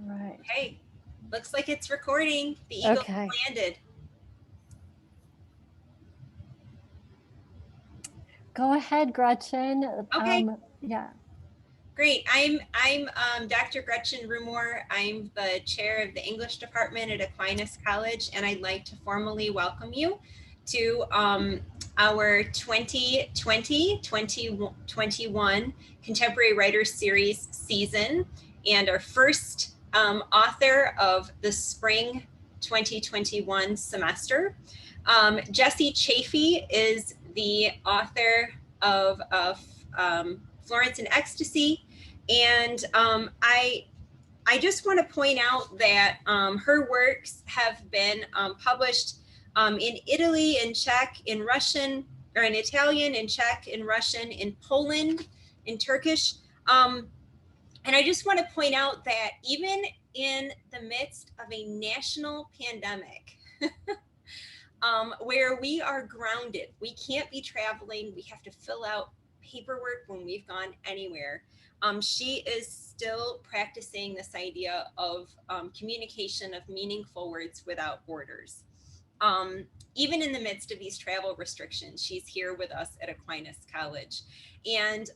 right. Okay, looks like it's recording. The eagle Okay. landed. Go ahead, Gretchen. Okay, Yeah. great. I'm Dr. Gretchen Rumor. I'm the chair of the English department at Aquinas College, and I'd like to formally welcome you to our 2020-2021 Contemporary Writers Series season, and our first author of the spring 2021 semester. Jessie Chaffee is the author of Florence and Ecstasy, and I just want to point out that her works have been published in Italy, in Czech, in Russian, or in Italian, in Czech, in Russian, in Poland, in Turkish. And I just want to point out that even in the midst of a national pandemic, where we are grounded, we can't be traveling, we have to fill out paperwork when we've gone anywhere. She is still practicing this idea of communication of meaningful words without borders. Even in the midst of these travel restrictions, she's here with us at Aquinas College. And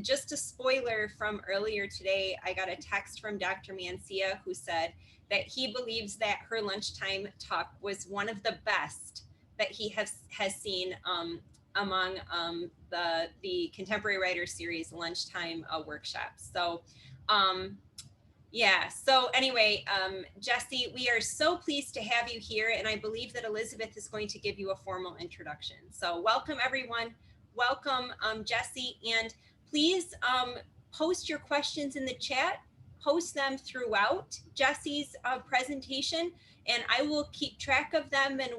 just a spoiler from earlier today, I got a text from Dr. Mancia who said that he believes that her lunchtime talk was one of the best that he has seen among the Contemporary Writers Series lunchtime workshops. So yeah, so anyway, Jessie, we are so pleased to have you here, and I believe that Elizabeth is going to give you a formal introduction. So welcome everyone, welcome Jessie, and please post your questions in the chat, post them throughout Jessie's presentation, and I will keep track of them, and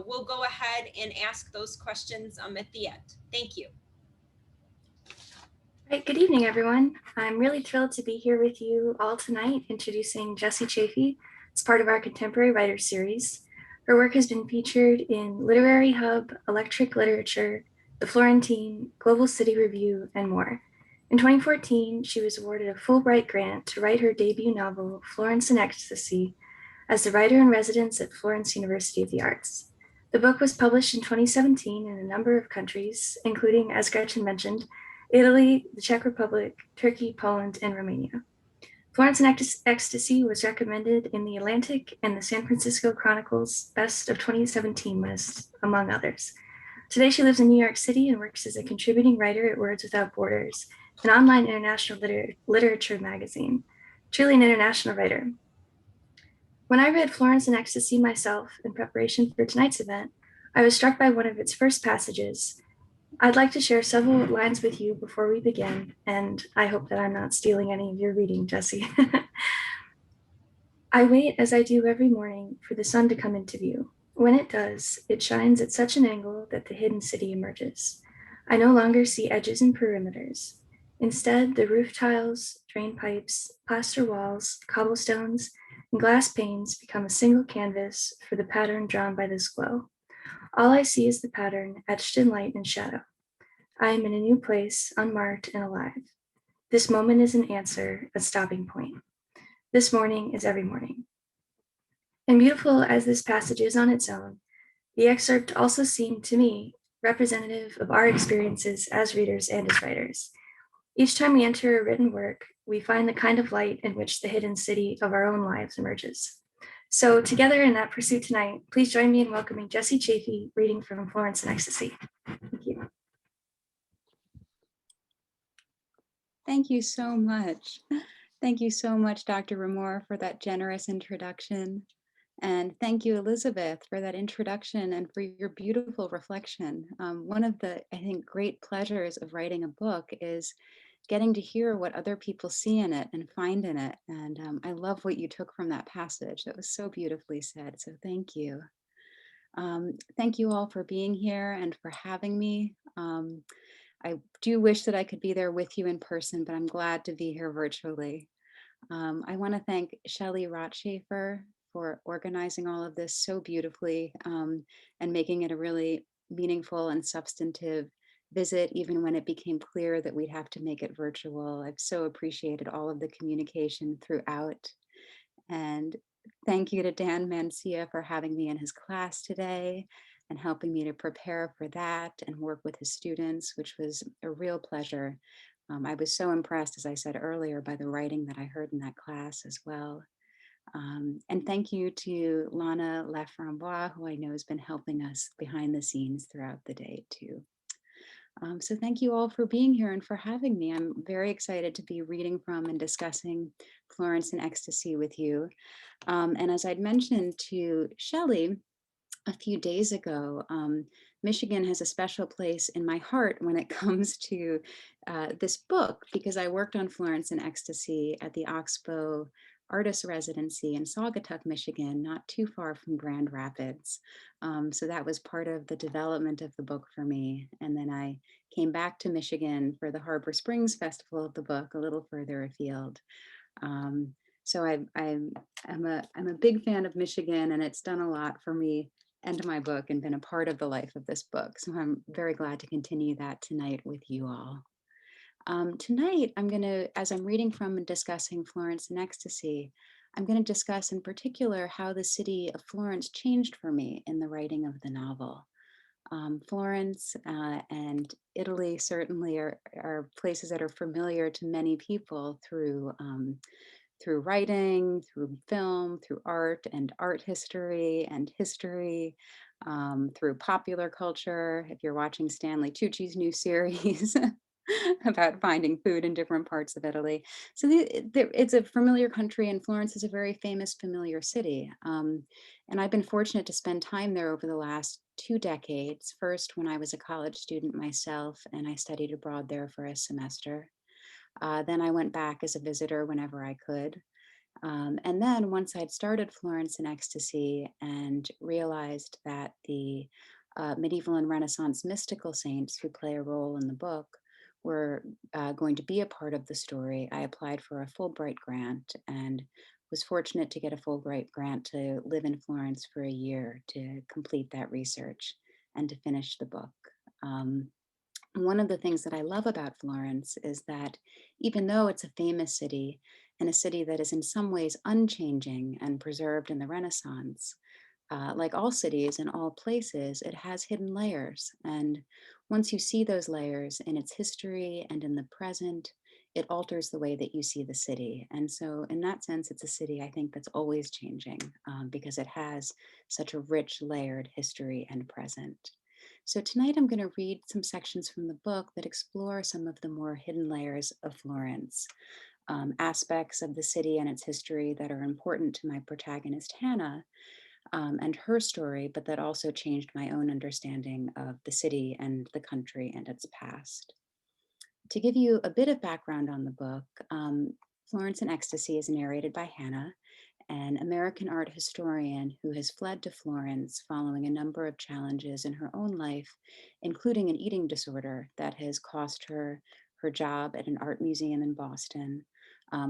we'll go ahead and ask those questions at the end. Thank you. All right, good evening, everyone. I'm really thrilled to be here with you all tonight, introducing Jessie Chaffee as part of our Contemporary Writers Series. Her work has been featured in Literary Hub, Electric Literature, The Florentine, Global City Review, and more. In 2014, she was awarded a Fulbright grant to write her debut novel, Florence and Ecstasy, as the writer-in-residence at Florence University of the Arts. The book was published in 2017 in a number of countries, including, as Gretchen mentioned, Italy, the Czech Republic, Turkey, Poland, and Romania. Florence and Ecstasy was recommended in the Atlantic and the San Francisco Chronicle's Best of 2017 list, among others. Today, she lives in New York City and works as a contributing writer at Words Without Borders, an online international literature magazine. Truly an international writer. When I read Florence and Ecstasy myself in preparation for tonight's event, I was struck by one of its first passages. I'd like to share several lines with you before we begin, and I hope that I'm not stealing any of your reading, Jessie. I wait, as I do every morning, for the sun to come into view. When it does, it shines at such an angle that the hidden city emerges. I no longer see edges and perimeters. Instead, the roof tiles, drain pipes, plaster walls, cobblestones, and glass panes become a single canvas for the pattern drawn by this glow. All I see is the pattern etched in light and shadow. I am in a new place, unmarked and alive. This moment is an answer, a stopping point. This morning is every morning. And beautiful as this passage is on its own, the excerpt also seemed to me representative of our experiences as readers and as writers. Each time we enter a written work, we find the kind of light in which the hidden city of our own lives emerges. So together in that pursuit tonight, please join me in welcoming Jessie Chaffee, reading from Florence and Ecstasy. Thank you. Thank you so much. Thank you so much, Dr. Rumor, for that generous introduction. And thank you, Elizabeth, for that introduction and for your beautiful reflection. One of the, I think, great pleasures of writing a book is getting to hear what other people see in it and find in it. And I love what you took from that passage. That was so beautifully said. So thank you. Thank you all for being here and for having me. I do wish that I could be there with you in person, but I'm glad to be here virtually. I want to thank Shelley Rotschafer for organizing all of this so beautifully and making it a really meaningful and substantive visit, even when it became clear that we'd have to make it virtual. I've so appreciated all of the communication throughout. And thank you to Dan Mancia for having me in his class today and helping me to prepare for that and work with his students, which was a real pleasure. I was so impressed, as I said earlier, by the writing that I heard in that class as well. And thank you to Lana Laframboise, who I know has been helping us behind the scenes throughout the day too. So thank you all for being here and for having me. I'm very excited to be reading from and discussing Florence and Ecstasy with you. And as I'd mentioned to Shelley a few days ago, Michigan has a special place in my heart when it comes to this book, because I worked on Florence and Ecstasy at the Oxbow Artist Residency in Saugatuck, Michigan, not too far from Grand Rapids. So that was part of the development of the book for me. And then I came back to Michigan for the Harbor Springs Festival of the Book, a little further afield. So I'm a big fan of Michigan, and it's done a lot for me and my book and been a part of the life of this book. So I'm very glad to continue that tonight with you all. Tonight, as I'm reading from and discussing Florence and Ecstasy, I'm going to discuss in particular how the city of Florence changed for me in the writing of the novel. Florence and Italy certainly are places that are familiar to many people through writing, through film, through art and art history and history, through popular culture. If you're watching Stanley Tucci's new series about finding food in different parts of Italy. So it's a familiar country, and Florence is a very famous, familiar city. And I've been fortunate to spend time there over the last 2 decades. First, when I was a college student myself, and I studied abroad there for a semester. Then I went back as a visitor whenever I could. And then once I'd started Florence and Ecstasy and realized that the medieval and Renaissance mystical saints who play a role in the book were going to be a part of the story, I applied for a Fulbright grant and was fortunate to get a Fulbright grant to live in Florence for a year to complete that research and to finish the book. One of the things that I love about Florence is that even though it's a famous city and a city that is in some ways unchanging and preserved in the Renaissance, like all cities and all places, it has hidden layers. And once you see those layers in its history and in the present, it alters the way that you see the city. And so, in that sense, it's a city I think that's always changing because it has such a rich, layered history and present. So tonight I'm going to read some sections from the book that explore some of the more hidden layers of Florence, aspects of the city and its history that are important to my protagonist, Hannah, and her story, but that also changed my own understanding of the city and the country and its past. To give you a bit of background on the book, Florence and Ecstasy is narrated by Hannah, an American art historian who has fled to Florence following a number of challenges in her own life, including an eating disorder that has cost her her job at an art museum in Boston,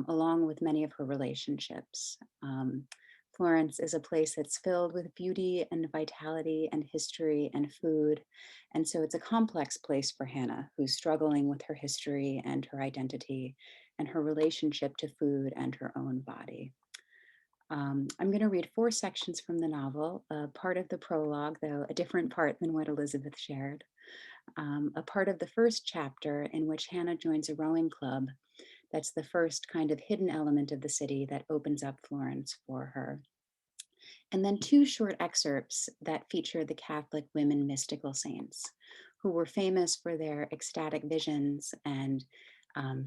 along with many of her relationships. Florence is a place that's filled with beauty and vitality and history and food. And so it's a complex place for Hannah, who's struggling with her history and her identity and her relationship to food and her own body. I'm going to read 4 sections from the novel, part of the prologue, though a different part than what Elizabeth shared, a part of the first chapter in which Hannah joins a rowing club. That's the first kind of hidden element of the city that opens up Florence for her. And then 2 short excerpts that feature the Catholic women mystical saints, who were famous for their ecstatic visions and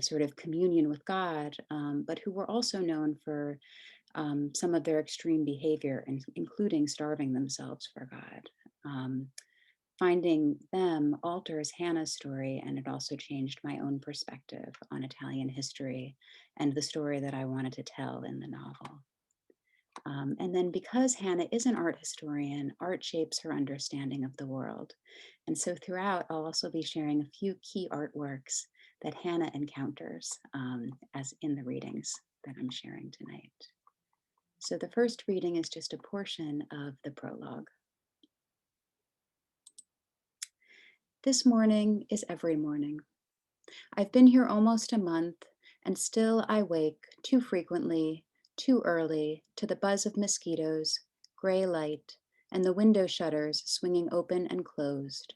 sort of communion with God, but who were also known for some of their extreme behavior, including starving themselves for God. Finding them alters Hannah's story, and it also changed my own perspective on Italian history and the story that I wanted to tell in the novel. And then because Hannah is an art historian, art shapes her understanding of the world. And so throughout, I'll also be sharing a few key artworks that Hannah encounters as in the readings that I'm sharing tonight. So the first reading is just a portion of the prologue. This morning is every morning. I've been here almost a month, and still I wake too frequently too early, to the buzz of mosquitoes, gray light, and the window shutters swinging open and closed.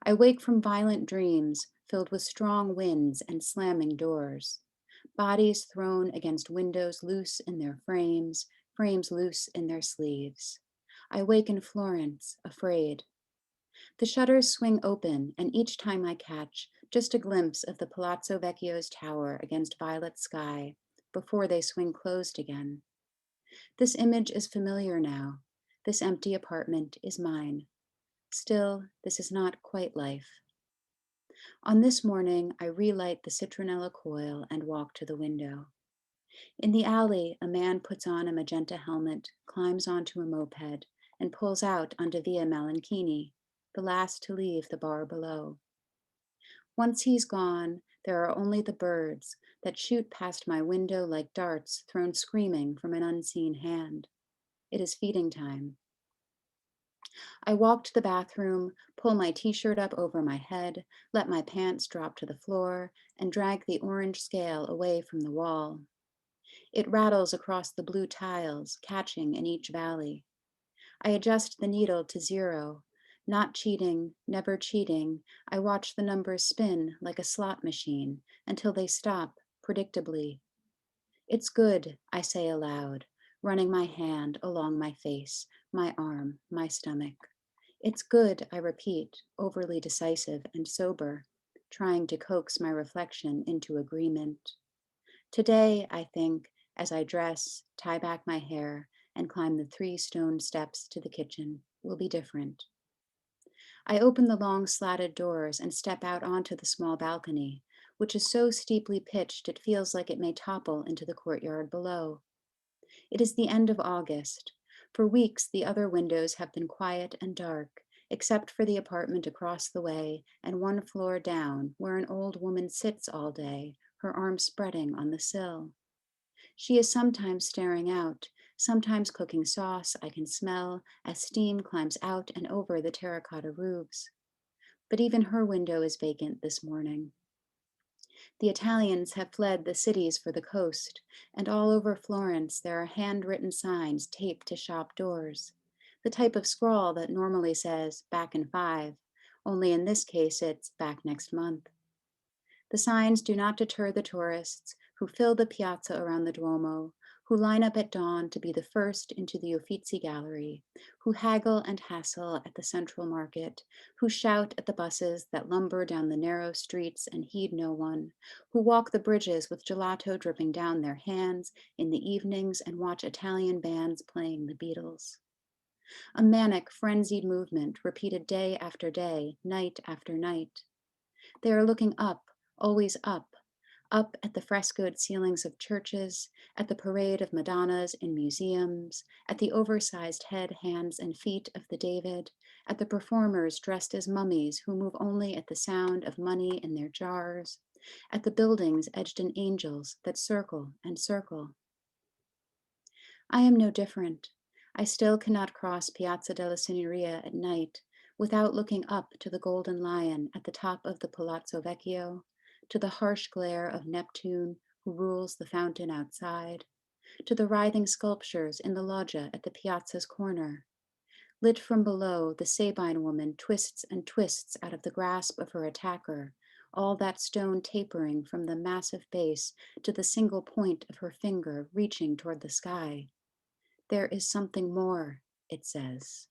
I wake from violent dreams filled with strong winds and slamming doors, bodies thrown against windows loose in their frames, frames loose in their sleeves. I wake in Florence, afraid. The shutters swing open, and each time I catch just a glimpse of the Palazzo Vecchio's tower against violet sky before they swing closed again. This image is familiar now. This empty apartment is mine. Still, this is not quite life. On this morning, I relight the citronella coil and walk to the window. In the alley, a man puts on a magenta helmet, climbs onto a moped, and pulls out onto Via Malinchini, the last to leave the bar below. Once he's gone, there are only the birds that shoot past my window like darts thrown screaming from an unseen hand. It is feeding time. I walk to the bathroom, pull my t-shirt up over my head, let my pants drop to the floor, and drag the orange scale away from the wall. It rattles across the blue tiles, catching in each valley. I adjust the needle to 0. Not cheating, never cheating, I watch the numbers spin like a slot machine until they stop, predictably. It's good, I say aloud, running my hand along my face, my arm, my stomach. It's good, I repeat, overly decisive and sober, trying to coax my reflection into agreement. Today, I think, as I dress, tie back my hair, and climb the 3 stone steps to the kitchen, will be different. I open the long slatted doors and step out onto the small balcony, which is so steeply pitched it feels like it may topple into the courtyard below. It is the end of August. For weeks, the other windows have been quiet and dark, except for the apartment across the way and 1 floor down, where an old woman sits all day, her arms spreading on the sill. She is sometimes staring out, sometimes cooking sauce I can smell as steam climbs out and over the terracotta roofs. But even her window is vacant this morning. The Italians have fled the cities for the coast, and all over Florence there are handwritten signs taped to shop doors, the type of scrawl that normally says back in 5, only in this case it's back next month. The signs do not deter the tourists who fill the piazza around the Duomo, who line up at dawn to be the first into the Uffizi Gallery, who haggle and hassle at the Central Market, who shout at the buses that lumber down the narrow streets and heed no one, who walk the bridges with gelato dripping down their hands in the evenings and watch Italian bands playing the Beatles. A manic, frenzied movement repeated day after day, night after night. They are looking up, always up at the frescoed ceilings of churches, at the parade of Madonnas in museums, at the oversized head, hands, and feet of the David, at the performers dressed as mummies who move only at the sound of money in their jars, at the buildings edged in angels that circle and circle. I am no different. I still cannot cross Piazza della Signoria at night without looking up to the golden lion at the top of the Palazzo Vecchio, to the harsh glare of Neptune who rules the fountain outside, to the writhing sculptures in the loggia at the piazza's corner. Lit from below, the Sabine woman twists and twists out of the grasp of her attacker, all that stone tapering from the massive base to the single point of her finger reaching toward the sky. There is something more, it says.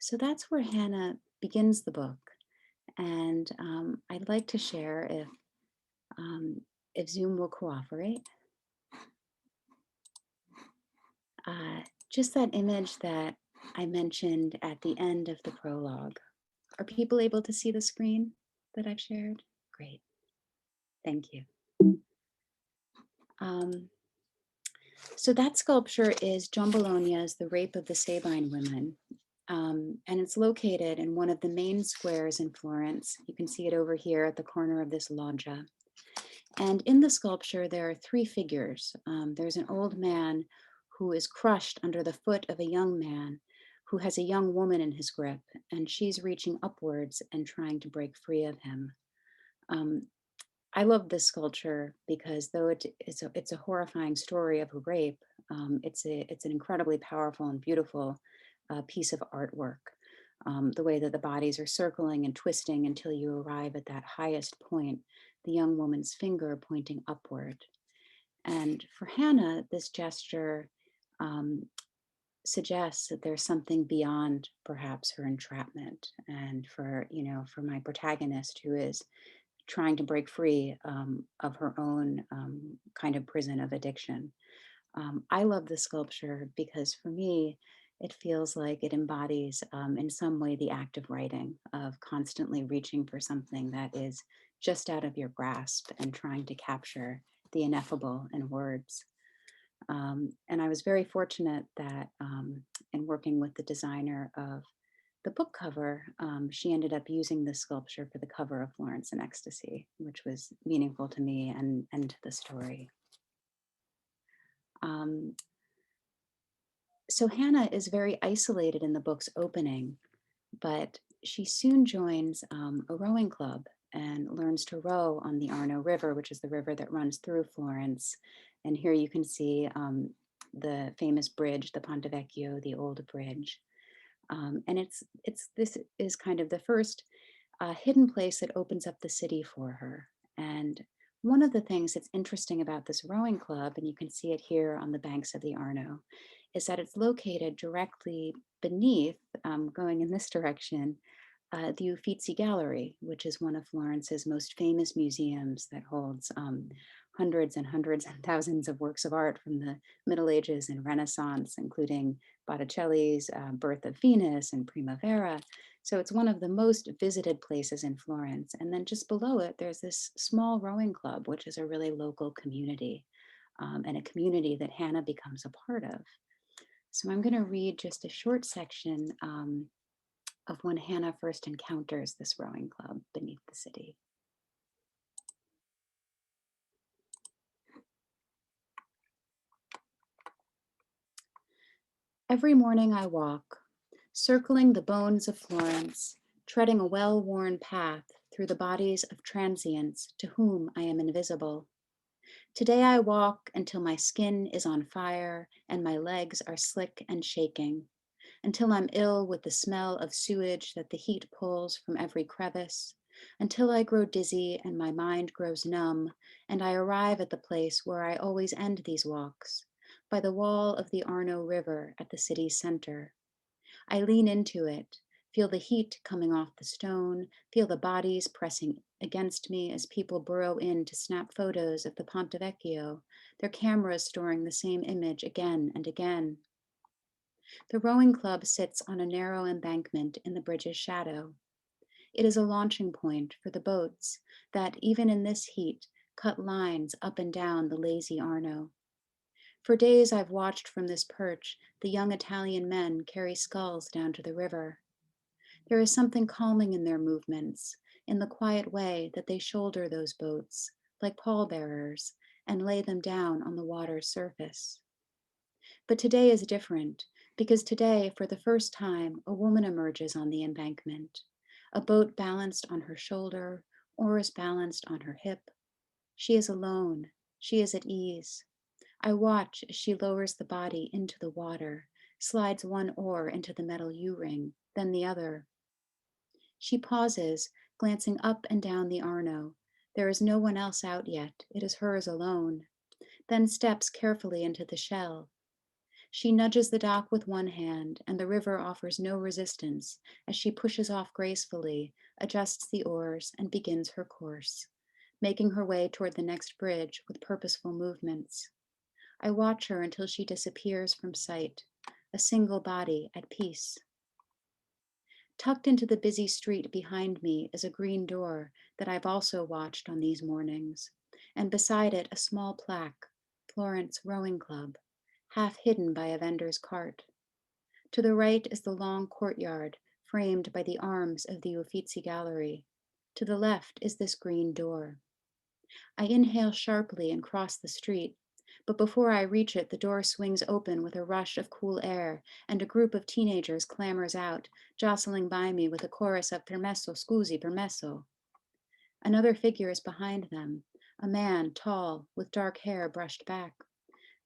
So that's where Hannah begins the book. And I'd like to share, if Zoom will cooperate, just that image that I mentioned at the end of the prologue. Are people able to see the screen that I've shared? Great, thank you. So that sculpture is John Bologna's The Rape of the Sabine Women. And it's located in one of the main squares in Florence. You can see it over here at the corner of this loggia. And in the sculpture, there are 3 figures. There's an old man who is crushed under the foot of a young man who has a young woman in his grip, and she's reaching upwards and trying to break free of him. I love this sculpture because though it's a horrifying story of a rape, it's an incredibly powerful and beautiful piece of artwork. The way that the bodies are circling and twisting until you arrive at that highest point, the young woman's finger pointing upward. And for Hannah, this gesture um, suggests that there's something beyond perhaps her entrapment. And for my protagonist who is trying to break free of her own kind of prison of addiction. I love the sculpture because for me, it feels like it embodies in some way the act of writing, of constantly reaching for something that is just out of your grasp and trying to capture the ineffable in words. And I was very fortunate that in working with the designer of the book cover, she ended up using this sculpture for the cover of Florence and Ecstasy, which was meaningful to me and to the story. Um, so Hannah is very isolated in the book's opening, but she soon joins a rowing club and learns to row on the Arno River, which is the river that runs through Florence. And here you can see the famous bridge, the Ponte Vecchio, the old bridge. And this is kind of the first hidden place that opens up the city for her. And one of the things that's interesting about this rowing club, and you can see it here on the banks of the Arno, is that it's located directly beneath, going in this direction, the Uffizi Gallery, which is one of Florence's most famous museums that holds hundreds and hundreds and thousands of works of art from the Middle Ages and Renaissance, including Botticelli's Birth of Venus and Primavera. So it's one of the most visited places in Florence. And then just below it, there's this small rowing club, which is a really local community and a community that Hannah becomes a part of. So I'm going to read just a short section of when Hannah first encounters this rowing club beneath the city. Every morning I walk, circling the bones of Florence, treading a well-worn path through the bodies of transients to whom I am invisible. Today I walk until my skin is on fire and my legs are slick and shaking, until I'm ill with the smell of sewage that the heat pulls from every crevice, until I grow dizzy and my mind grows numb, and I arrive at the place where I always end these walks, by the wall of the Arno River at the city's center. I lean into it, feel the heat coming off the stone, feel the bodies pressing against me as people burrow in to snap photos of the Ponte Vecchio, their cameras storing the same image again and again. The rowing club sits on a narrow embankment in the bridge's shadow. It is a launching point for the boats that, even in this heat, cut lines up and down the lazy Arno. For days I've watched from this perch the young Italian men carry skulls down to the river. There is something calming in their movements, in the quiet way that they shoulder those boats, like pallbearers, and lay them down on the water's surface. But today is different, because today, for the first time, a woman emerges on the embankment, a boat balanced on her shoulder, oars balanced on her hip. She is alone. She is at ease. I watch as she lowers the body into the water, slides one oar into the metal U-ring, then the other. She pauses, glancing up and down the Arno. There is no one else out yet. It is hers alone. Then steps carefully into the shell. She nudges the dock with one hand, and the river offers no resistance as she pushes off gracefully, adjusts the oars, and begins her course, making her way toward the next bridge with purposeful movements. I watch her until she disappears from sight, a single body at peace. Tucked into the busy street behind me is a green door that I've also watched on these mornings, and beside it a small plaque, Florence Rowing Club, half hidden by a vendor's cart. To the right is the long courtyard framed by the arms of the Uffizi Gallery. To the left is this green door. I inhale sharply and cross the street, but before I reach it, the door swings open with a rush of cool air, and a group of teenagers clambers out, jostling by me with a chorus of permesso, scusi, permesso. Another figure is behind them, a man, tall, with dark hair brushed back.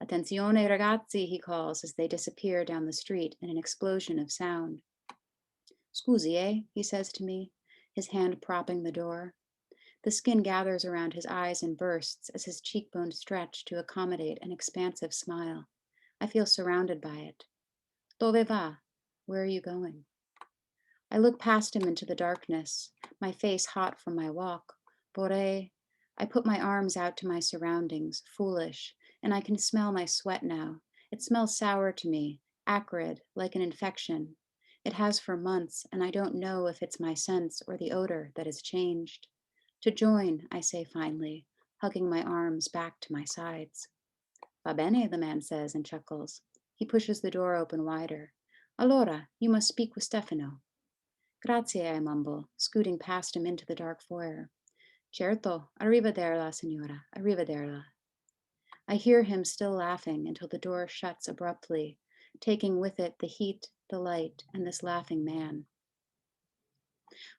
Attenzione ragazzi, he calls as they disappear down the street in an explosion of sound. Scusi, eh? He says to me, his hand propping the door. The skin gathers around his eyes and bursts as his cheekbones stretch to accommodate an expansive smile. I feel surrounded by it. Dove va? Where are you going? I look past him into the darkness, my face hot from my walk. Vorrei. I put my arms out to my surroundings, foolish, and I can smell my sweat now. It smells sour to me, acrid, like an infection. It has for months, and I don't know if it's my sense or the odor that has changed. To join, I say finally, hugging my arms back to my sides. Va bene, the man says and chuckles. He pushes the door open wider. Allora, you must speak with Stefano. Grazie, I mumble, scooting past him into the dark foyer. Certo, arrivederla, signora, arrivederla. I hear him still laughing until the door shuts abruptly, taking with it the heat, the light, and this laughing man.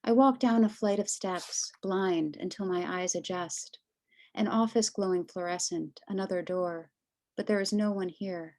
I walk down a flight of steps, blind until my eyes adjust. An office glowing fluorescent, another door, but there is no one here.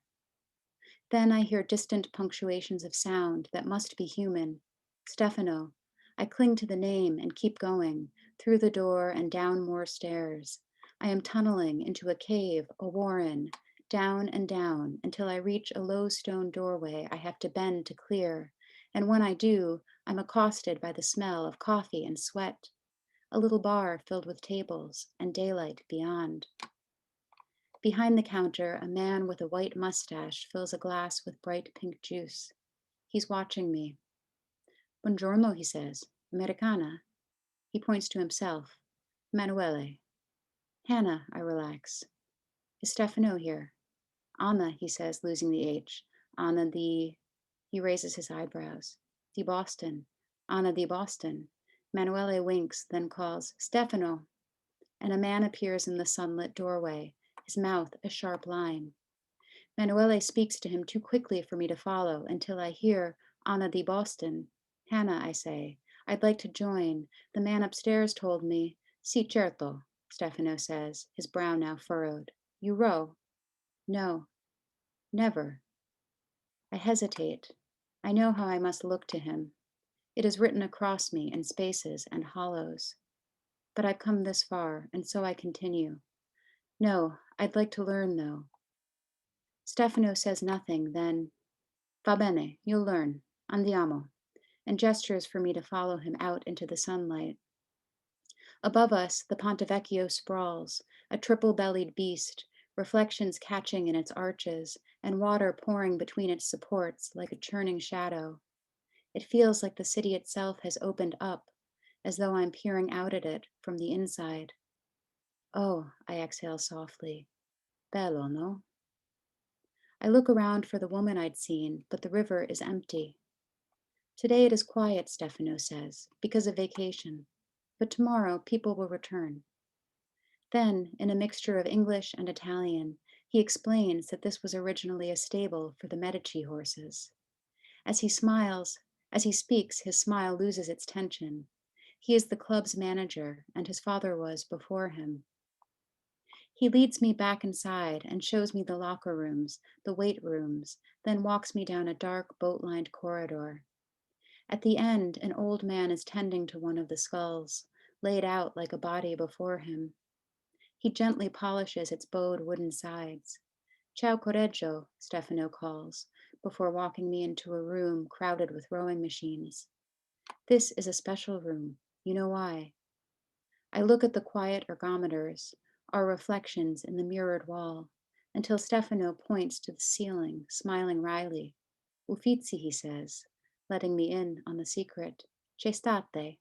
Then I hear distant punctuations of sound that must be human. Stefano. I cling to the name and keep going, through the door and down more stairs. I am tunneling into a cave, a warren, down and down until I reach a low stone doorway I have to bend to clear. And when I do, I'm accosted by the smell of coffee and sweat. A little bar filled with tables and daylight beyond. Behind the counter, a man with a white mustache fills a glass with bright pink juice. He's watching me. Buongiorno, he says. Americana. He points to himself. Emanuele. Hannah, I relax. Is Stefano here? Anna, he says, losing the H. Anna di... He raises his eyebrows. Di Boston. Anna di Boston. Emanuele winks, then calls, Stefano. And a man appears in the sunlit doorway, his mouth a sharp line. Emanuele speaks to him too quickly for me to follow until I hear Anna di Boston. Hannah, I say, I'd like to join. The man upstairs told me. Si, certo, Stefano says, his brow now furrowed. You row? No, never. I hesitate. I know how I must look to him. It is written across me in spaces and hollows. But I've come this far, and so I continue. No, I'd like to learn, though. Stefano says nothing, then, Va bene, you'll learn. Andiamo, and gestures for me to follow him out into the sunlight. Above us, the Ponte Vecchio sprawls, a triple-bellied beast, reflections catching in its arches, and water pouring between its supports like a churning shadow. It feels like the city itself has opened up, as though I'm peering out at it from the inside. Oh, I exhale softly. Bello, no? I look around for the woman I'd seen, but the river is empty. Today it is quiet, Stefano says, because of vacation. But tomorrow people will return. Then, in a mixture of English and Italian, he explains that this was originally a stable for the Medici horses. As he speaks, his smile loses its tension. He is the club's manager, and his father was before him. He leads me back inside and shows me the locker rooms, the weight rooms, then walks me down a dark boat-lined corridor. At the end, an old man is tending to one of the skulls, laid out like a body before him. He gently polishes its bowed wooden sides. Ciao Correggio, Stefano calls, before walking me into a room crowded with rowing machines. This is a special room. You know why? I look at the quiet ergometers, our reflections in the mirrored wall, until Stefano points to the ceiling, smiling wryly. Uffizi, he says, letting me in on the secret. C'è state?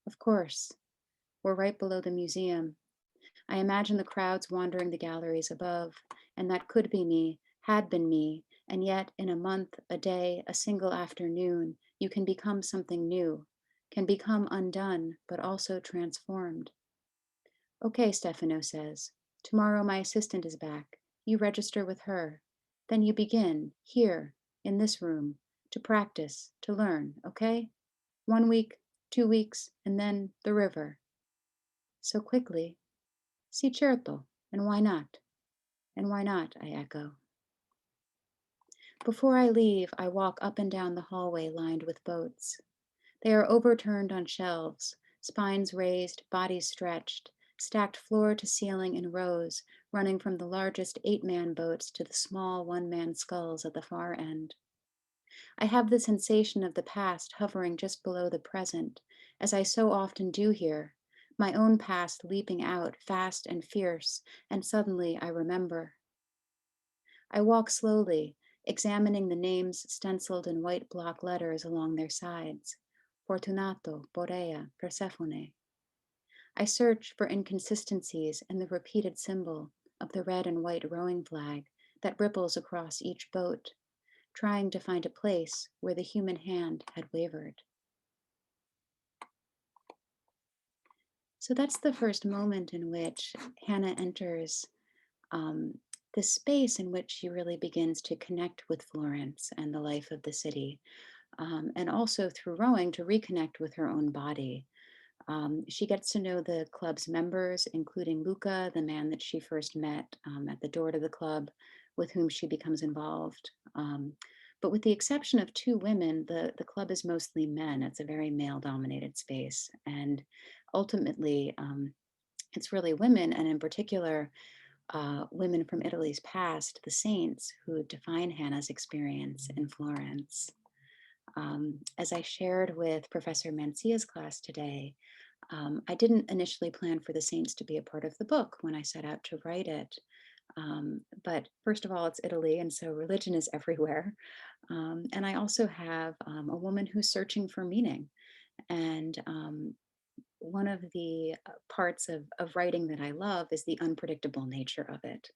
Of course. We're right below the museum. I imagine the crowds wandering the galleries above, and that could be me, had been me, and yet in a month, a day, a single afternoon, you can become something new, can become undone, but also transformed. Okay, Stefano says. Tomorrow my assistant is back. You register with her. Then you begin, here, in this room, to practice, to learn, okay? 1 week, 2 weeks, and then the river. So quickly, "Si certo, and why not? And why not?" I echo. Before I leave, I walk up and down the hallway lined with boats. They are overturned on shelves, spines raised, bodies stretched, stacked floor to ceiling in rows, running from the largest 8-man boats to the small 1-man sculls at the far end. I have the sensation of the past hovering just below the present, as I so often do here, my own past leaping out fast and fierce, and suddenly I remember. I walk slowly, examining the names stenciled in white block letters along their sides. Fortunato, Borea, Persephone. I search for inconsistencies in the repeated symbol of the red and white rowing flag that ripples across each boat, trying to find a place where the human hand had wavered. So that's the first moment in which Hannah enters this space in which she really begins to connect with Florence and the life of the city, and also through rowing to reconnect with her own body. She gets to know the club's members, including Luca, the man that she first met at the door to the club, with whom she becomes involved. But with the exception of 2 women, the club is mostly men. It's a very male-dominated space. And ultimately, it's really women, and in particular, women from Italy's past, the saints, who define Hannah's experience in Florence. As I shared with Professor Mancia's class today, I didn't initially plan for the saints to be a part of the book when I set out to write it. But first of all, it's Italy, and so religion is everywhere. And I also have a woman who's searching for meaning. And one of the parts of writing that I love is the unpredictable nature of it.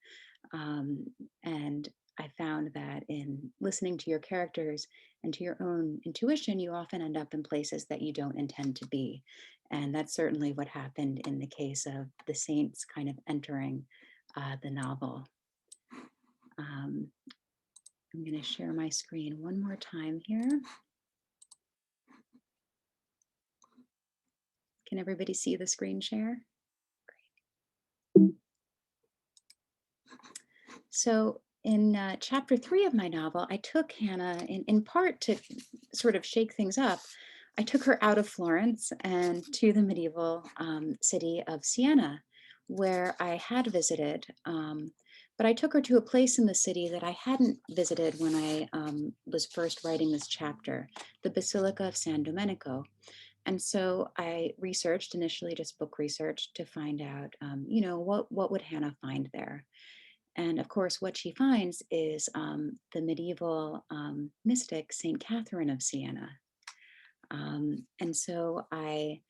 Um, and I found that in listening to your characters and to your own intuition, you often end up in places that you don't intend to be. And that's certainly what happened in the case of the saints kind of entering the novel. I'm going to share my screen one more time here. Can everybody see the screen share? Great. So in chapter 3 of my novel, I took Hannah in part to sort of shake things up. I took her out of Florence and to the medieval city of Siena, where I had visited. But I took her to a place in the city that I hadn't visited when I was first writing this chapter, the Basilica of San Domenico. And so I researched, initially just book research, to find out, what would Hannah find there? And of course, what she finds is the medieval mystic, Saint Catherine of Siena. And so I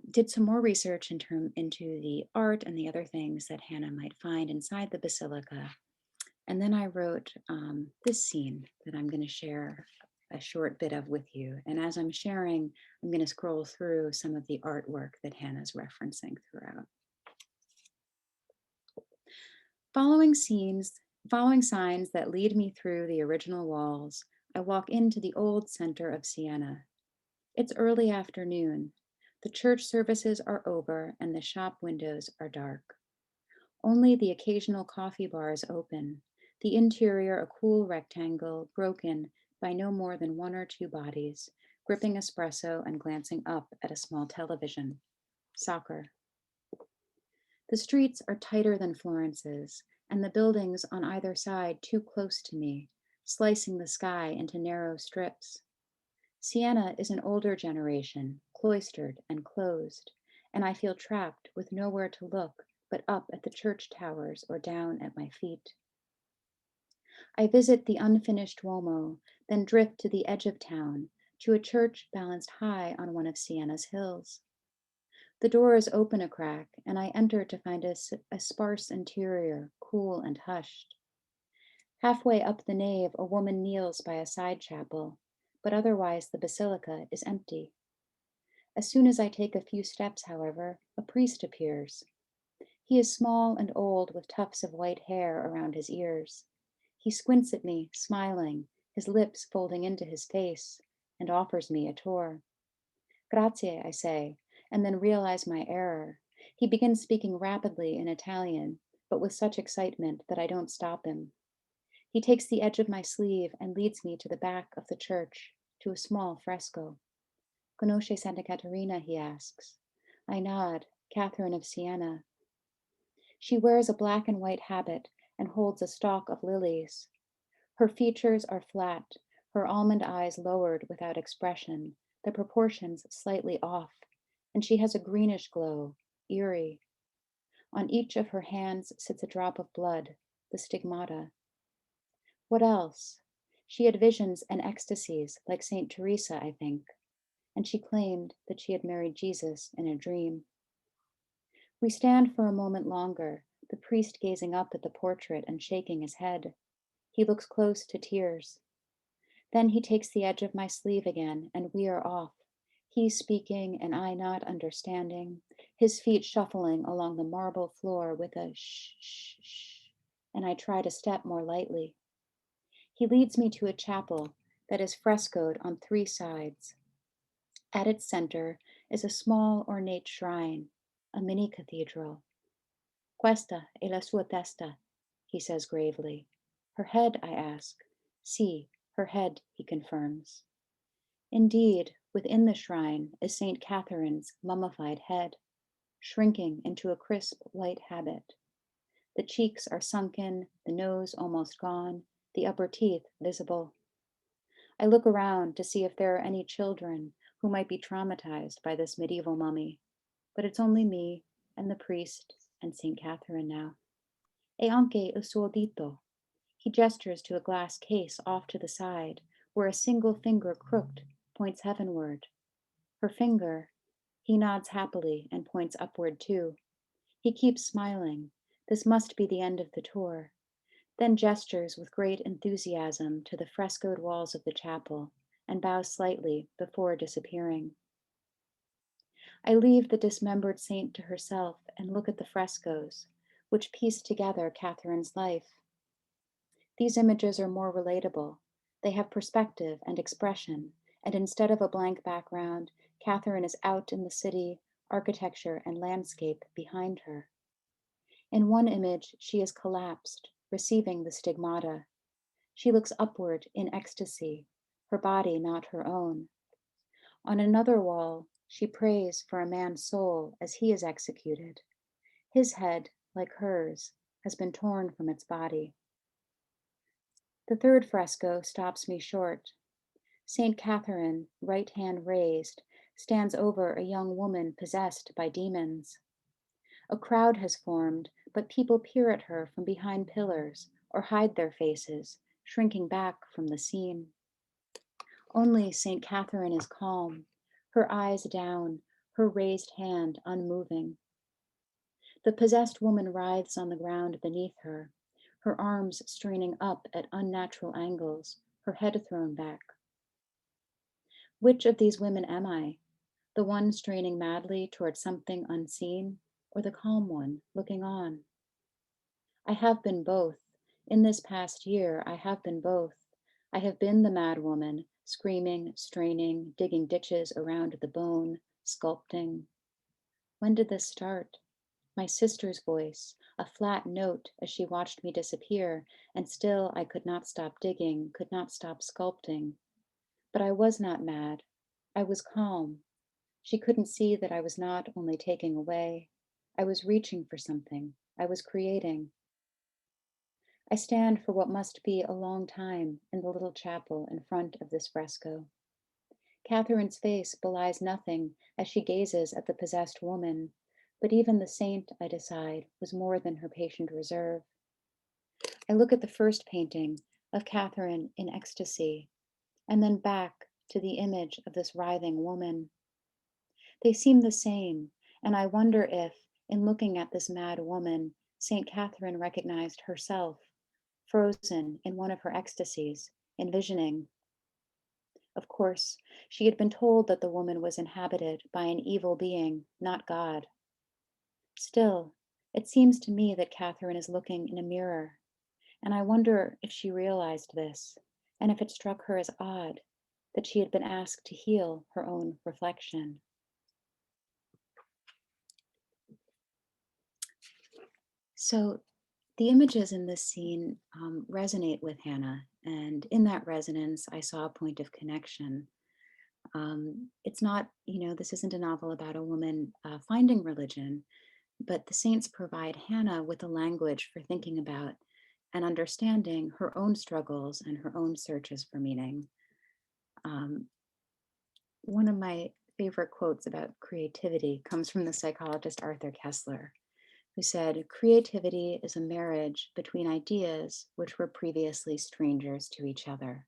did some more research into the art and the other things that Hannah might find inside the basilica. And then I wrote this scene that I'm going to share a short bit of with you. And as I'm sharing, I'm going to scroll through some of the artwork that Hannah's referencing throughout. Following signs that lead me through the original walls, I walk into the old center of Siena. It's early afternoon. The church services are over and the shop windows are dark. Only the occasional coffee bar is open, the interior a cool rectangle broken by no more than 1 or 2 bodies, gripping espresso and glancing up at a small television. Soccer. The streets are tighter than Florence's, and the buildings on either side too close to me, slicing the sky into narrow strips. Siena is an older generation, cloistered and closed, and I feel trapped with nowhere to look but up at the church towers or down at my feet. I visit the unfinished Duomo, then drift to the edge of town, to a church balanced high on one of Siena's hills. The door is open a crack, and I enter to find a sparse interior, cool and hushed. Halfway up the nave, a woman kneels by a side chapel, but otherwise the basilica is empty. As soon as I take a few steps, however, a priest appears. He is small and old, with tufts of white hair around his ears. He squints at me, smiling, his lips folding into his face, and offers me a tour. Grazie, I say, and then realize my error. He begins speaking rapidly in Italian, but with such excitement that I don't stop him. He takes the edge of my sleeve and leads me to the back of the church, to a small fresco. Conosce Santa Caterina, he asks. I nod, Catherine of Siena. She wears a black and white habit and holds a stalk of lilies. Her features are flat, her almond eyes lowered without expression, the proportions slightly off, and she has a greenish glow, eerie. On each of her hands sits a drop of blood, the stigmata. What else? She had visions and ecstasies like Saint Teresa, I think, and she claimed that she had married Jesus in a dream. We stand for a moment longer, the priest gazing up at the portrait and shaking his head. He looks close to tears. Then he takes the edge of my sleeve again, and we are off. He speaking and I not understanding, his feet shuffling along the marble floor with a shh, shh, shh, and I try to step more lightly. He leads me to a chapel that is frescoed on 3 sides. At its center is a small ornate shrine, a mini cathedral. Questa è la sua testa, he says gravely. Her head, I ask. Si, her head, he confirms. Indeed, within the shrine is Saint Catherine's mummified head, shrinking into a crisp white habit. The cheeks are sunken, the nose almost gone, the upper teeth visible. I look around to see if there are any children who might be traumatized by this medieval mummy, but it's only me and the priest and Saint Catherine now. E anche il suo dito. He gestures to a glass case off to the side, where a single finger crooked points heavenward. Her finger, he nods happily and points upward too. He keeps smiling. This must be the end of the tour. Then gestures with great enthusiasm to the frescoed walls of the chapel and bows slightly before disappearing. I leave the dismembered saint to herself and look at the frescoes, which piece together Catherine's life. These images are more relatable. They have perspective and expression, and instead of a blank background, Catherine is out in the city, architecture and landscape behind her. In one image, she is collapsed, receiving the stigmata. She looks upward in ecstasy, her body not her own. On another wall, she prays for a man's soul as he is executed. His head, like hers, has been torn from its body. The third fresco stops me short. Saint Catherine, right hand raised, stands over a young woman possessed by demons. A crowd has formed, but people peer at her from behind pillars or hide their faces, shrinking back from the scene. Only Saint Catherine is calm, her eyes down, her raised hand unmoving. The possessed woman writhes on the ground beneath her, her arms straining up at unnatural angles, her head thrown back. Which of these women am I? The one straining madly toward something unseen, or the calm one looking on? I have been both. In this past year, I have been both. I have been the mad woman, screaming, straining, digging ditches around the bone, sculpting. When did this start? My sister's voice, a flat note as she watched me disappear, and still I could not stop digging, could not stop sculpting. But I was not mad. I was calm. She couldn't see that I was not only taking away. I was reaching for something. I was creating. I stand for what must be a long time in the little chapel in front of this fresco. Catherine's face belies nothing as she gazes at the possessed woman, but even the saint, I decide, was more than her patient reserve. I look at the first painting of Catherine in ecstasy, and then back to the image of this writhing woman. They seem the same, and I wonder if, in looking at this mad woman, Saint Catherine recognized herself, frozen in one of her ecstasies, envisioning. Of course, she had been told that the woman was inhabited by an evil being, not God. Still, it seems to me that Catherine is looking in a mirror, and I wonder if she realized this, and if it struck her as odd that she had been asked to heal her own reflection. So the images in this scene resonate with Hannah, and in that resonance, I saw a point of connection. It's not, this isn't a novel about a woman finding religion, but the saints provide Hannah with a language for thinking about and understanding her own struggles and her own searches for meaning. One of my favorite quotes about creativity comes from the psychologist Arthur Koestler, who said, "Creativity is a marriage between ideas which were previously strangers to each other."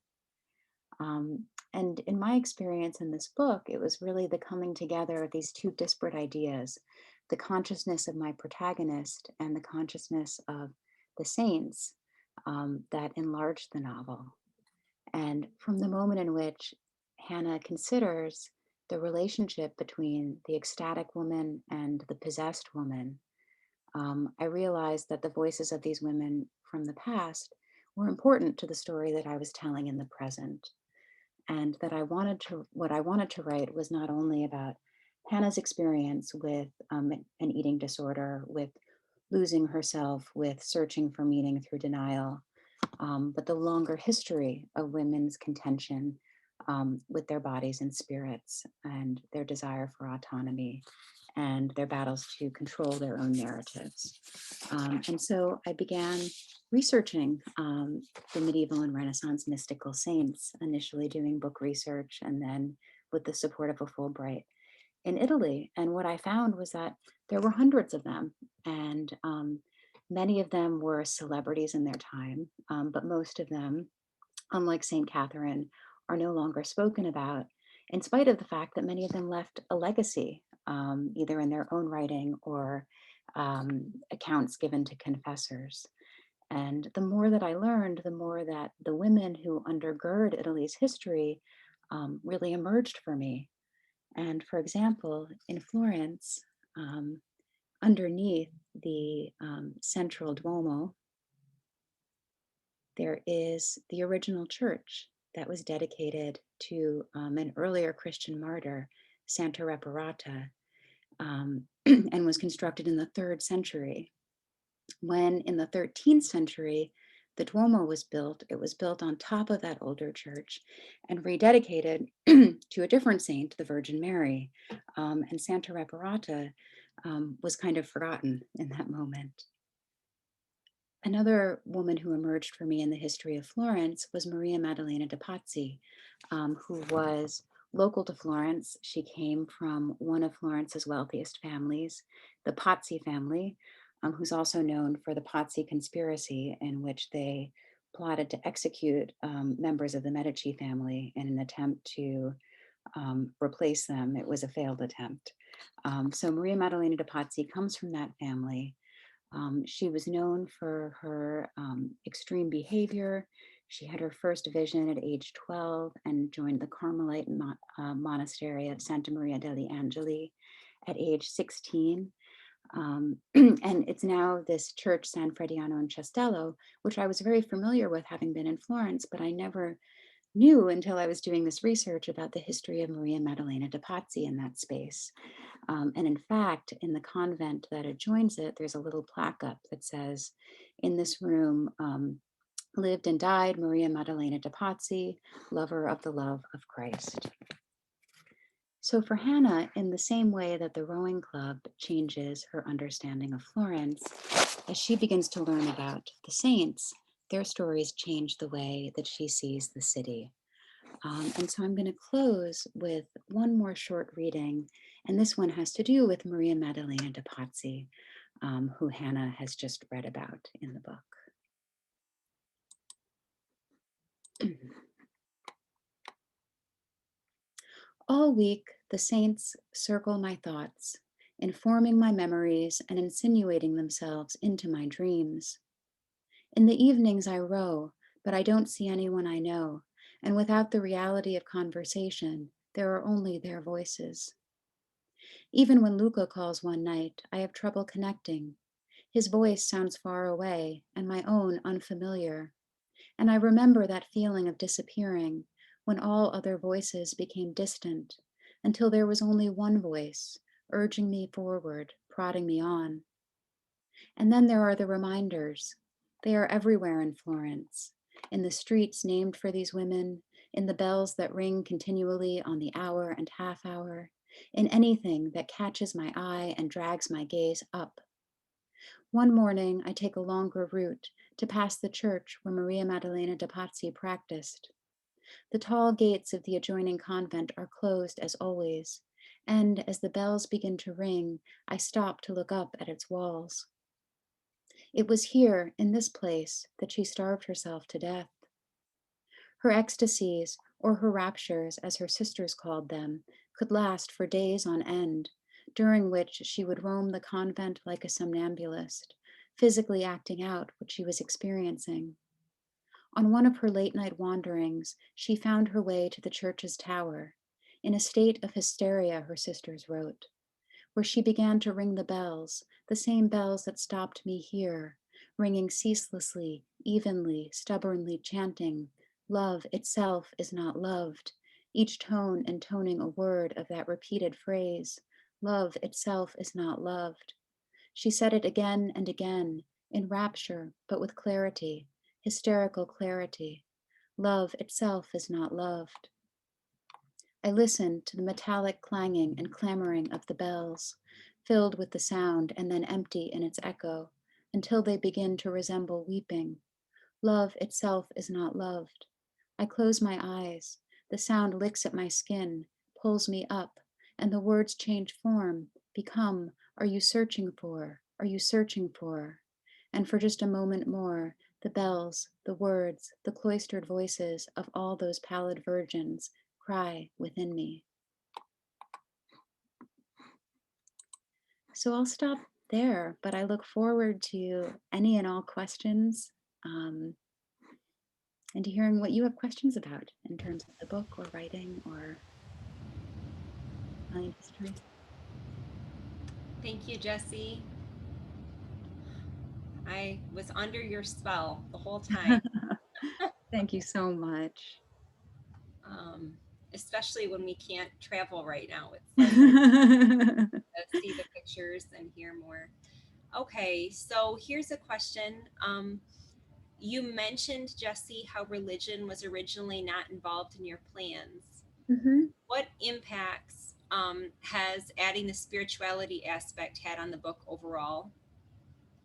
And in my experience in this book, it was really the coming together of these two disparate ideas, the consciousness of my protagonist and the consciousness of the saints, that enlarged the novel. And from the moment in which Hannah considers the relationship between the ecstatic woman and the possessed woman, I realized that the voices of these women from the past were important to the story that I was telling in the present. And that what I wanted to write was not only about Hannah's experience with an eating disorder, with losing herself, with searching for meaning through denial, but the longer history of women's contention with their bodies and spirits and their desire for autonomy and their battles to control their own narratives. And so I began researching the medieval and Renaissance mystical saints, initially doing book research and then with the support of a Fulbright in Italy. And what I found was that there were hundreds of them, and many of them were celebrities in their time, but most of them, unlike St. Catherine, are no longer spoken about, in spite of the fact that many of them left a legacy, either in their own writing or accounts given to confessors. And the more that I learned, the more that the women who undergird Italy's history really emerged for me. And for example, in Florence, underneath the central Duomo, there is the original church that was dedicated to an earlier Christian martyr, Santa Reparata, and was constructed in the 3rd century. When in the 13th century, the Duomo was built, it was built on top of that older church and rededicated to a different saint, the Virgin Mary. And Santa Reparata was kind of forgotten in that moment. Another woman who emerged for me in the history of Florence was Maria Madeleine de Patsy, who was local to Florence. She came from one of Florence's wealthiest families, the Patsy family, who's also known for the Patsy conspiracy, in which they plotted to execute members of the Medici family in an attempt to replace them. It was a failed attempt. So Maria Madeleine de Patsy comes from that family. She was known for her extreme behavior. She had her first vision at age 12 and joined the Carmelite monastery of Santa Maria degli Angeli at age 16. And it's now this church, San Frediano in Cestello, which I was very familiar with having been in Florence, but I never knew until I was doing this research about the history of Maria Madeleine de Patsy in that space. And in fact, in the convent that adjoins it, there's a little plaque up that says, "In this room lived and died Maria Madeleine de Patsy, lover of the love of Christ." So for Hannah, in the same way that the rowing club changes her understanding of Florence, as she begins to learn about the saints, their stories change the way that she sees the city. And so I'm going to close with one more short reading, and this one has to do with Maria Madeleine de Patsy, who Hannah has just read about in the book. All week, the saints circle my thoughts, informing my memories and insinuating themselves into my dreams. In the evenings, I row, but I don't see anyone I know, and without the reality of conversation, there are only their voices. Even when Luca calls one night, I have trouble connecting. His voice sounds far away and my own unfamiliar. And I remember that feeling of disappearing when all other voices became distant until there was only one voice urging me forward, prodding me on. And then there are the reminders. They are everywhere in Florence, in the streets named for these women, in the bells that ring continually on the hour and half hour, in anything that catches my eye and drags my gaze up. One morning, I take a longer route to pass the church where Maria Madeleine de Patsy practiced. The tall gates of the adjoining convent are closed as always, and as the bells begin to ring, I stop to look up at its walls. It was here, in this place, that she starved herself to death. Her ecstasies, or her raptures, as her sisters called them, could last for days on end, during which she would roam the convent like a somnambulist, physically acting out what she was experiencing. On one of her late night wanderings, she found her way to the church's tower, in a state of hysteria, her sisters wrote, where she began to ring the same bells that stopped me here, ringing ceaselessly, evenly, stubbornly, chanting, "Love itself is not loved," each tone intoning a word of that repeated phrase, "Love itself is not loved." She said it again and again, in rapture, but with clarity, hysterical clarity. Love itself is not loved. I listened to the metallic clanging and clamoring of the bells, filled with the sound and then empty in its echo, until they begin to resemble weeping. Love itself is not loved. I close my eyes. The sound licks at my skin, pulls me up, and the words change form, become, "Are you searching for? Are you searching for?" And for just a moment more, the bells, the words, the cloistered voices of all those pallid virgins cry within me. So I'll stop there, but I look forward to any and all questions, and to hearing what you have questions about in terms of the book or writing or telling history. Thank you, Jessie. I was under your spell the whole time, Thank you so much. especially when we can't travel right now. It's like to see the pictures and hear more. Okay, so here's a question. You mentioned, Jessie, how religion was originally not involved in your plans. Mhm. What impacts has adding the spirituality aspect had on the book overall?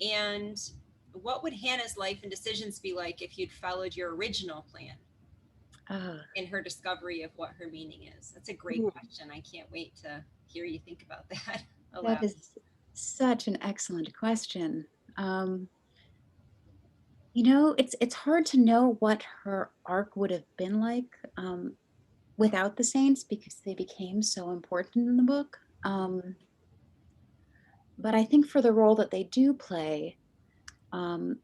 And what would Hannah's life and decisions be like if you'd followed your original plan in her discovery of what her meaning is? That's a great Ooh, question. I can't wait to hear you think about that that aloud. is such an excellent question. Um, it's hard to know what her arc would have been like without the saints because they became so important in the book. But I think for the role that they do play, um,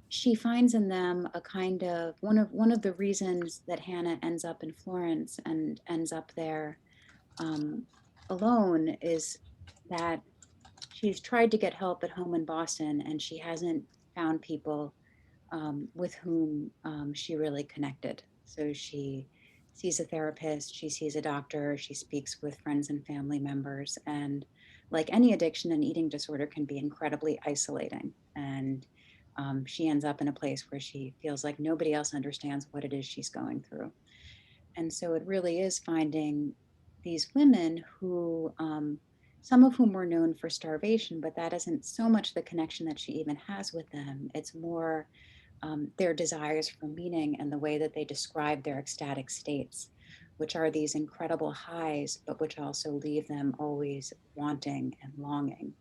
she finds in them a kind of one of the reasons that Hannah ends up in Florence and ends up there alone is that she's tried to get help at home in Boston and she hasn't found people with whom she really connected. So she sees a therapist, she sees a doctor, she speaks with friends and family members. And like any addiction, an eating disorder can be incredibly isolating. And she ends up in a place where she feels like nobody else understands what it is she's going through. And so it really is finding these women who, some of whom were known for starvation, but that isn't so much the connection that she even has with them. It's more their desires for meaning and the way that they describe their ecstatic states, which are these incredible highs, but which also leave them always wanting and longing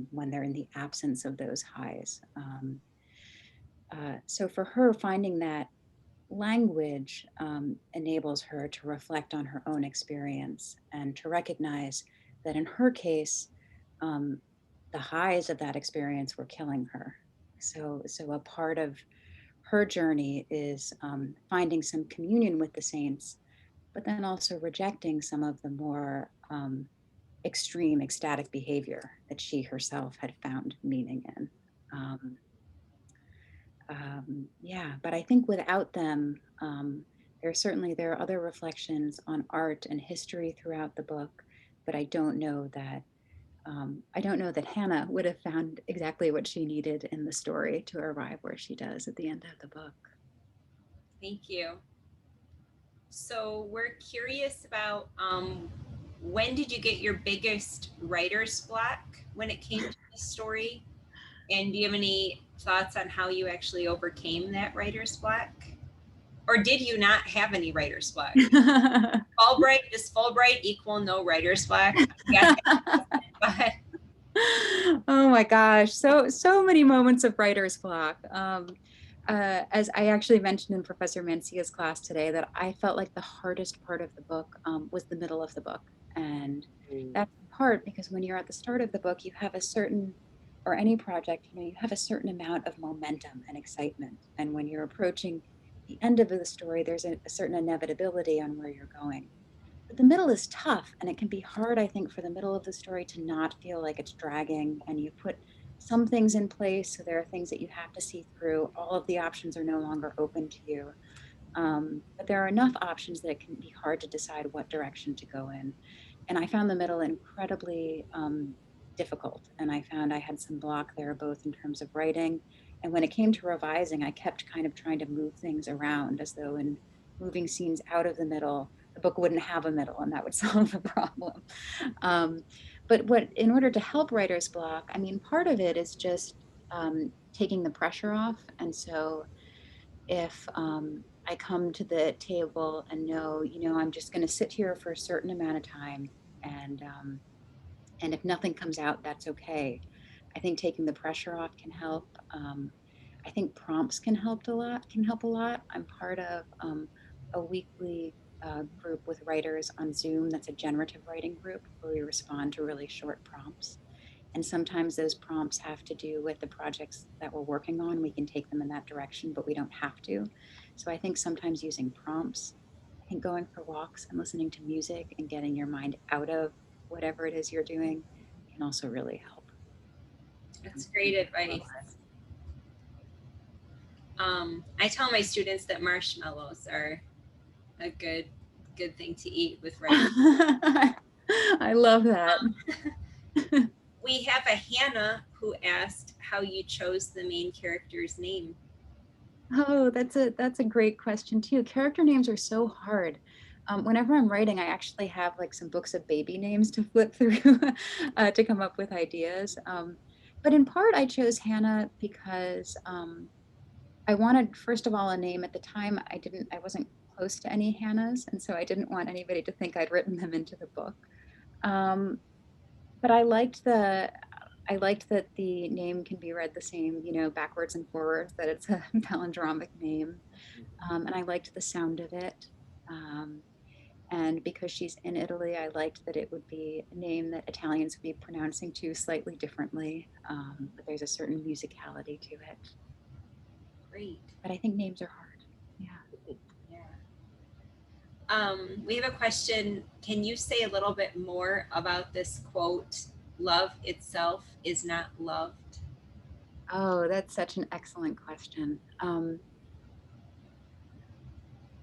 when they're in the absence of those highs. So for her, finding that language enables her to reflect on her own experience and to recognize that in her case, um, the highs of that experience were killing her. So a part of her journey is finding some communion with the saints, but then also rejecting some of the more extreme ecstatic behavior that she herself had found meaning in. Um, yeah, but I think without them, there are other reflections on art and history throughout the book, but I don't know that I don't know that Hannah would have found exactly what she needed in the story to arrive where she does at the end of the book. Thank you. So we're curious about when did you get your biggest writer's block when it came to the story? And do you have any thoughts on how you actually overcame that writer's block? Or did you not have any writer's block? Fulbright, does Fulbright equal no writer's block? Yeah. But Oh my gosh, so many moments of writer's block. As I actually mentioned in Professor Mancia's class today, that I felt like the hardest part of the book was the middle of the book. And that's in part because when you're at the start of the book, you have a certain, or any project, you know, you have a certain amount of momentum and excitement. And when you're approaching the end of the story, there's a certain inevitability on where you're going. But the middle is tough, and it can be hard, I think, for the middle of the story to not feel like it's dragging, and you put some things in place, so there are things that you have to see through. All of the options are no longer open to you. But there are enough options that it can be hard to decide what direction to go in. And I found the middle incredibly difficult. And I found I had some block there, both in terms of writing. And when it came to revising, I kept kind of trying to move things around as though in moving scenes out of the middle, the book wouldn't have a middle and that would solve the problem. But what, in order to help writer's block, I mean, part of it is just taking the pressure off. And so if I come to the table and know, you know, I'm just going to sit here for a certain amount of time, and if nothing comes out, that's okay. I think taking the pressure off can help. I think prompts can help a lot. Can help a lot. I'm part of a weekly group with writers on Zoom. That's a generative writing group where we respond to really short prompts. And sometimes those prompts have to do with the projects that we're working on. We can take them in that direction, but we don't have to. So I think sometimes using prompts, I think going for walks and listening to music and getting your mind out of whatever it is you're doing can also really help. that's great advice. I tell my students that marshmallows are a good thing to eat with rice. I love that. We have a Hannah who asked how you chose the main character's name. Oh, that's a great question too. Character names are so hard. Whenever I'm writing, I actually have like some books of baby names to flip through to come up with ideas. But in part, I chose Hannah because I wanted, first of all, a name. At the time, I wasn't close to any Hannahs, and so I didn't want anybody to think I'd written them into the book. Um, but I liked that the name can be read the same, you know, backwards and forwards, that it's a palindromic name. And I liked the sound of it. Um, and because she's in Italy, I liked that it would be a name that Italians would be pronouncing too slightly differently. But there's a certain musicality to it. Great. But I think names are hard. Yeah. Yeah. We have a question. Can you say a little bit more about this quote? Love itself is not loved. Oh, that's such an excellent question.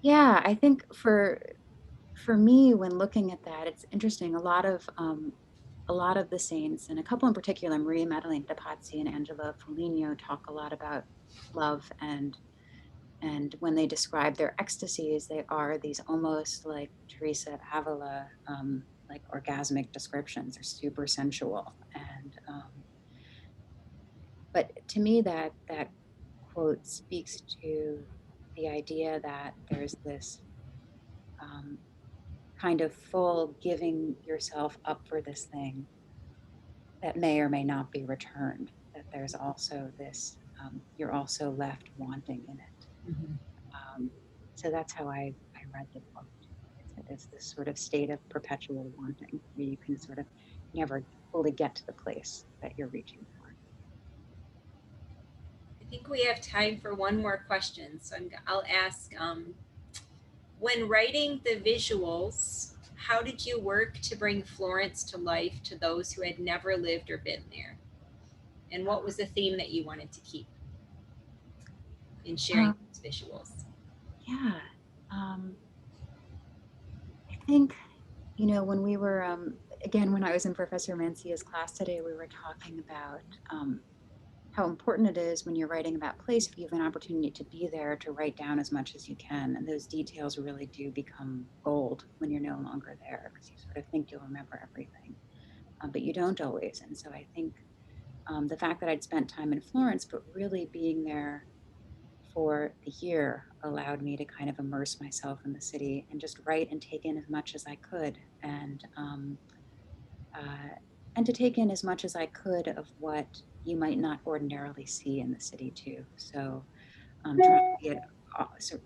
Yeah, I think for me, when looking at that, it's interesting. A lot of the saints, and a couple in particular, Maria Madeleine de Patsy and Angela Foligno, talk a lot about love, and when they describe their ecstasies, they are these almost like Teresa of Avila, like orgasmic descriptions. They're super sensual, and but to me, that quote speaks to the idea that there's this kind of full giving yourself up for this thing that may or may not be returned, that there's also this, you're also left wanting in it. So that's how I read the book. It's this sort of state of perpetual wanting where you can sort of never fully get to the place that you're reaching for. I think we have time for one more question. So I'll ask, when writing the visuals, how did you work to bring Florence to life to those who had never lived or been there? And what was the theme that you wanted to keep in sharing these visuals? Yeah. I think, you know, when we were again, when I was in Professor Mancia's class today, we were talking about how important it is when you're writing about place, if you have an opportunity to be there, to write down as much as you can. And those details really do become gold when you're no longer there, because you sort of think you'll remember everything, but you don't always. And so I think the fact that I'd spent time in Florence, but really being there for the year allowed me to kind of immerse myself in the city and just write and take in as much as I could. And to take in as much as I could of what you might not ordinarily see in the city too. So trying to get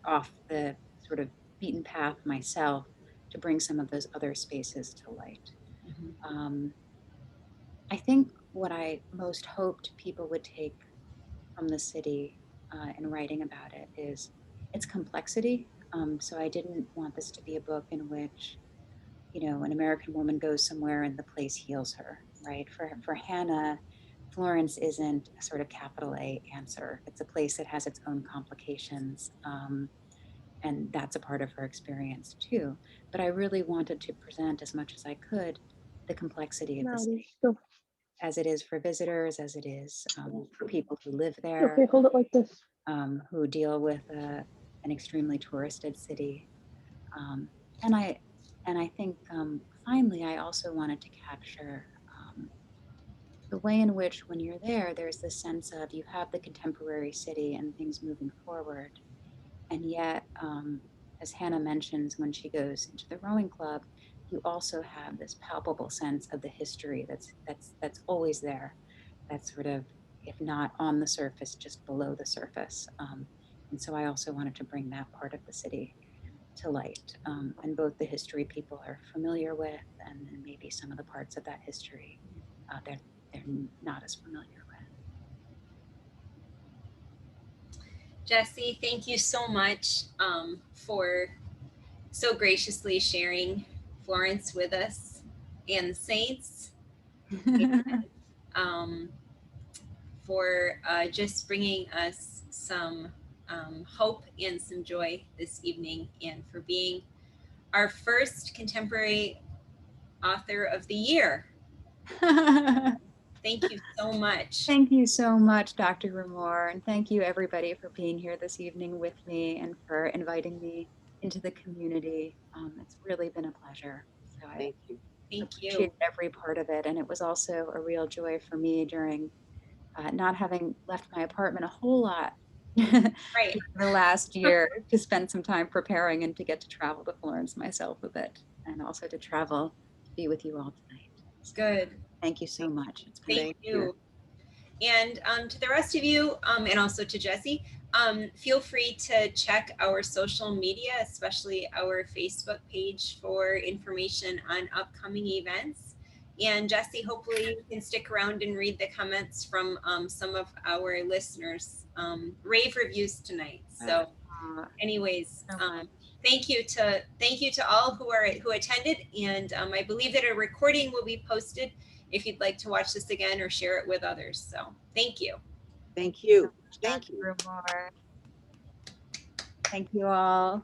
off the sort of beaten path myself to bring some of those other spaces to light. I think what I most hoped people would take from the city in writing about it is its complexity. So I didn't want this to be a book in which, you know, an American woman goes somewhere and the place heals her, right? For Hannah, Florence isn't a sort of capital A answer. It's a place that has its own complications. And that's a part of her experience too. But I really wanted to present as much as I could the complexity of the city, as it is for visitors, as it is for people who live there. Okay, hold it like this. Who deal with an extremely touristed city. And I think finally, I also wanted to capture the way in which when you're there, there's this sense of you have the contemporary city and things moving forward. And yet, as Hannah mentions when she goes into the rowing club, you also have this palpable sense of the history that's always there. That's sort of, if not on the surface, just below the surface. And so I also wanted to bring that part of the city to light, and both the history people are familiar with, and then maybe some of the parts of that history they're not as familiar with. Jessie, thank you so much for so graciously sharing Florence with us and the Saints, and, for just bringing us some hope and some joy this evening, and for being our first contemporary author of the year. Thank you so much. Thank you so much, Dr. Rumor, and thank you everybody for being here this evening with me and for inviting me into the community. It's really been a pleasure. So Thank you. Thank appreciate you. every part of it, and it was also a real joy for me during not having left my apartment a whole lot Right. the last year to spend some time preparing and to get to travel to Florence myself a bit, and also to travel to be with you all tonight. So, good. Thank you so much. It's been Thank you. And to the rest of you, and also to Jessie, feel free to check our social media, especially our Facebook page, for information on upcoming events. And Jessie, hopefully you can stick around and read the comments from some of our listeners. Rave reviews tonight. So anyways, thank you to all who attended, and I believe that a recording will be posted if you'd like to watch this again or share it with others. So thank you. Thank you. Thank you. Thank you all.